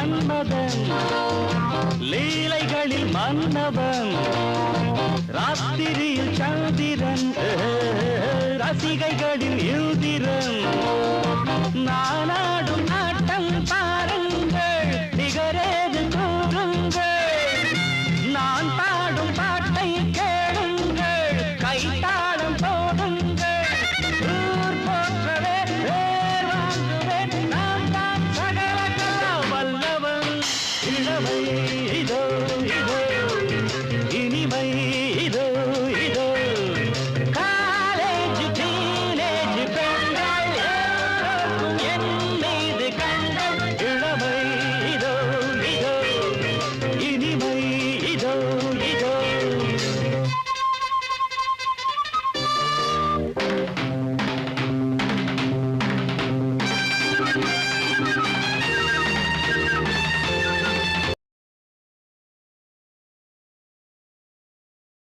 மன்மதன் லீலைகளில் மன்னவன் ராத்திரியில் சந்திரன் ரசிகைகளின் இந்திரன் நானாடும் ஆட்டம் பாருங்கள் நிகரேது கூறுங்கள் நான் பாடும் பாட்டை கேளுங்கள் கைத்தாளம் போடுங்கள் ஊர் போற்றவே பேர் வாங்குவேன் நான் தான் சகல கலா வல்லவன் இளமை இதோ இதோ இனிமை இதோ இதோ காலேஜ் டீனேஜ் பெண்கள் எல்லோருக்கும் என் மீது கண்கள் இளமை இதோ இதோ இனிமை இதோ இதோ